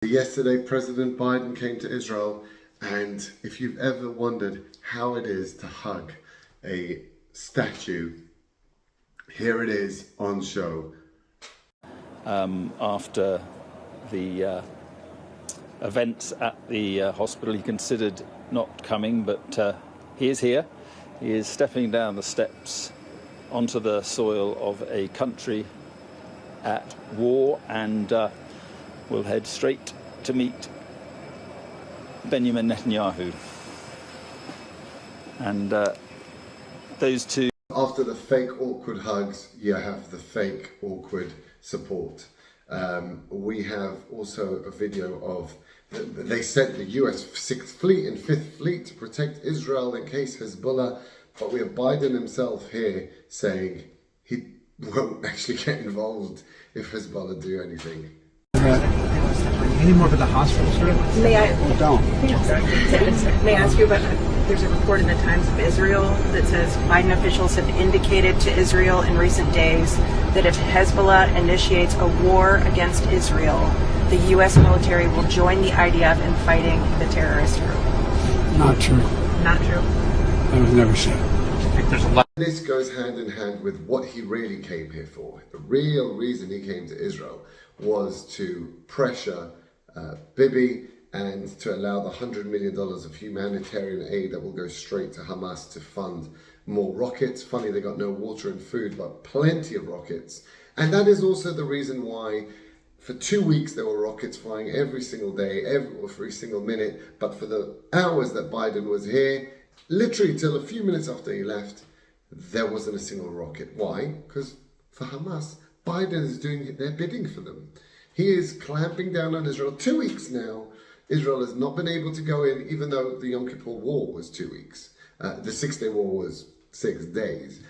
Yesterday, President Biden came to Israel, and if you've ever wondered how it is to hug a statue, here it is on show. After the events at the hospital, he considered not coming, but he is here. He is stepping down the steps onto the soil of a country at war, and will head straight to meet Benjamin Netanyahu. And those two... After the fake awkward hugs, you have the fake awkward support. We have also a video of, they sent the US 6th Fleet and 5th Fleet to protect Israel in case Hezbollah, but we have Biden himself here saying he won't actually get involved if Hezbollah do anything. Any more about the hospital, sir? May I? Don't. May I ask you about, there's a report in the Times of Israel that says Biden officials have indicated to Israel in recent days that if Hezbollah initiates a war against Israel, the U.S. military will join the IDF in fighting the terrorist group. Not true. Not true? That was never said. I think there's a lot. This goes hand in hand with what he really came here for. The real reason he came to Israel was to pressure Bibi and to allow the $100 million of humanitarian aid that will go straight to Hamas to fund more rockets. Funny, they got no water and food, but plenty of rockets. And that is also the reason why for 2 weeks there were rockets flying every single day, every single minute. But for the hours that Biden was here, literally till a few minutes after he left, there wasn't a single rocket. Why? Because for Hamas, Biden is doing their bidding for them. He is clamping down on Israel. 2 weeks now, Israel has not been able to go in, even though the Incapable war was 2 weeks. The 6-day war was 6 days.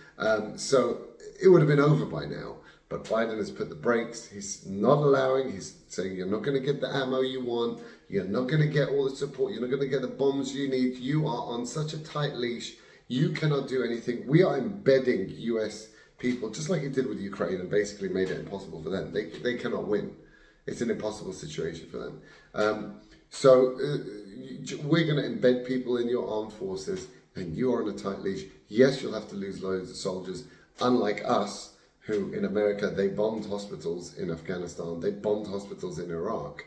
So it would have been over by now. But Biden has put the brakes. He's not allowing. He's saying you're not going to get the ammo you want. You're not going to get all the support. You're not going to get the bombs you need. You are on such a tight leash. You cannot do anything. We are embedding US people, just like it did with Ukraine, and basically made it impossible for them. They cannot win. It's an impossible situation for them. So we're going to embed people in your armed forces, and you are on a tight leash. Yes, you'll have to lose loads of soldiers, unlike us, who in America, they bombed hospitals in Afghanistan, they bombed hospitals in Iraq.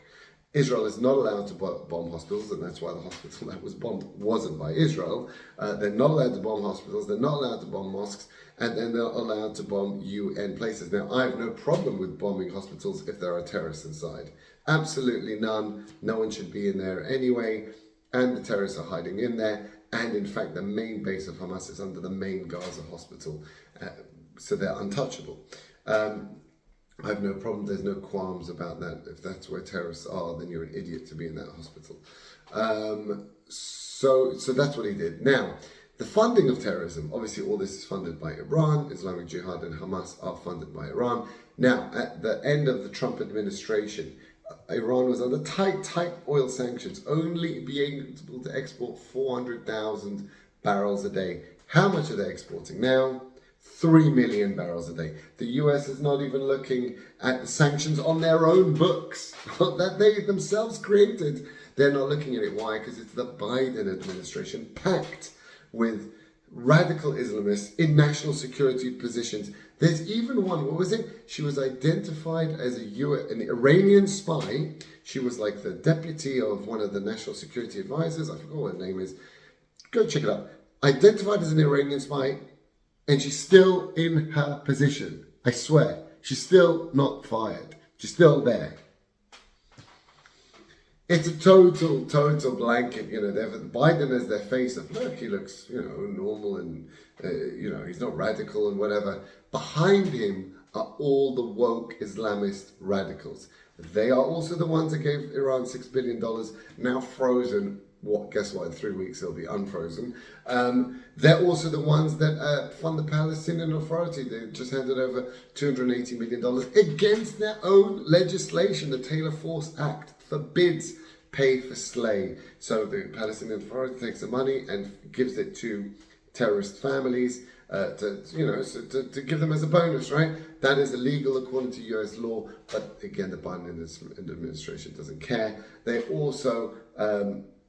Israel is not allowed to bomb hospitals, and that's why the hospital that was bombed wasn't by Israel. They're not allowed to bomb hospitals, they're not allowed to bomb mosques, and then they're allowed to bomb UN places. Now, I have no problem with bombing hospitals if there are terrorists inside. Absolutely none. No one should be in there anyway, and the terrorists are hiding in there. And in fact, the main base of Hamas is under the main Gaza hospital, so they're untouchable. I have no problem, there's no qualms about that. If that's where terrorists are, then you're an idiot to be in that hospital. So that's what he did. Now, the funding of terrorism, obviously all this is funded by Iran. Islamic Jihad and Hamas are funded by Iran. Now, at the end of the Trump administration, Iran was under tight oil sanctions, only being able to export 400,000 barrels a day. How much are they exporting now? 3 million barrels a day. The US is not even looking at the sanctions on their own books that they themselves created. They're not looking at it. Why? Because it's the Biden administration packed with radical Islamists in national security positions. There's even one, what was it? She was identified as an Iranian spy. She was like the deputy of one of the national security advisors. I forgot what her name is. Go check it out. Identified as an Iranian spy, and she's still in her position. I swear, she's still not fired. She's still there. It's a total blanket, Biden as their face of, look, he looks, normal and, he's not radical and whatever. Behind him are all the woke Islamist radicals. They are also the ones that gave Iran $6 billion, now frozen. Guess what? In 3 weeks it'll be unfrozen. They're also the ones that fund the Palestinian Authority. They just handed over $280 million against their own legislation. The Taylor Force Act forbids pay for slay. So the Palestinian Authority takes the money and gives it to terrorist families. to give them as a bonus, right? That is illegal according to US law, but again, the Biden administration doesn't care. They're also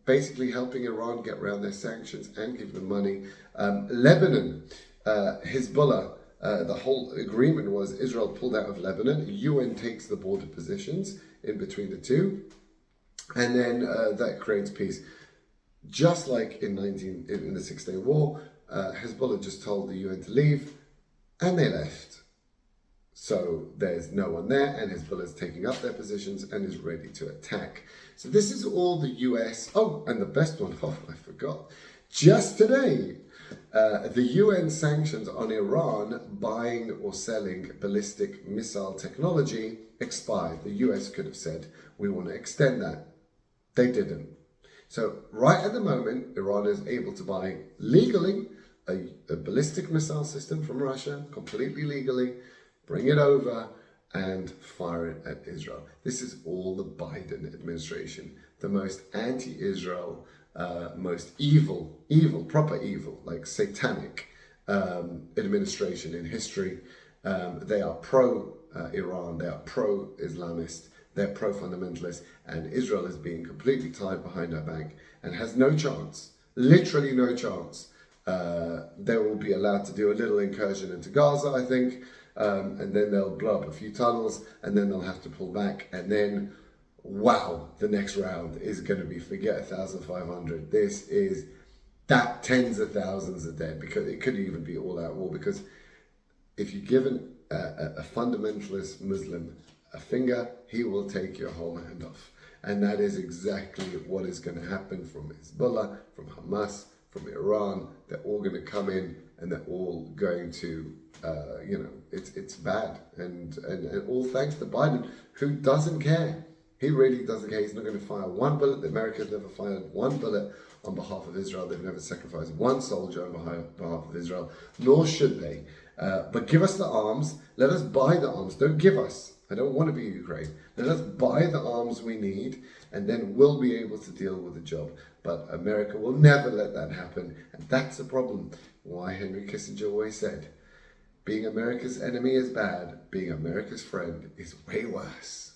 basically helping Iran get around their sanctions and give them money. Lebanon, Hezbollah, the whole agreement was Israel pulled out of Lebanon, UN takes the border positions in between the two, and then that creates peace. Just like in the 6 Day War, Hezbollah just told the UN to leave, and they left. So there's no one there, and Hezbollah is taking up their positions and is ready to attack. So this is all the US. Oh, and the best one, oh, I forgot. Just today, the UN sanctions on Iran buying or selling ballistic missile technology expired. The US could have said, we want to extend that. They didn't. So right at the moment, Iran is able to buy legally a ballistic missile system from Russia, completely legally, bring it over and fire it at Israel. This is all the Biden administration, the most anti-Israel, most evil, proper evil, like satanic administration in history. They are pro-Iran, they are pro-Islamist, they're pro-fundamentalist, and Israel is being completely tied behind her back and has no chance, literally no chance. They will be allowed to do a little incursion into Gaza, I think, and then they'll blow up a few tunnels, and then they'll have to pull back, and then, wow, the next round is going to be, forget 1,500. This is that tens of thousands are dead, because it could even be all-out war, because if you give a fundamentalist Muslim a finger, he will take your whole hand off. And that is exactly what is going to happen from Hezbollah, from Hamas, from Iran. They're all going to come in, and they're all going to, it's bad. And all thanks to Biden, who doesn't care. He really doesn't care. He's not going to fire one bullet. America's never fired one bullet on behalf of Israel. They've never sacrificed one soldier on behalf of Israel, nor should they. But give us the arms. Let us buy the arms. Don't give us. I don't want to be Ukraine. Let us buy the arms we need, and then we'll be able to deal with the job. But America will never let that happen, and that's the problem. Why Henry Kissinger always said, being America's enemy is bad, being America's friend is way worse.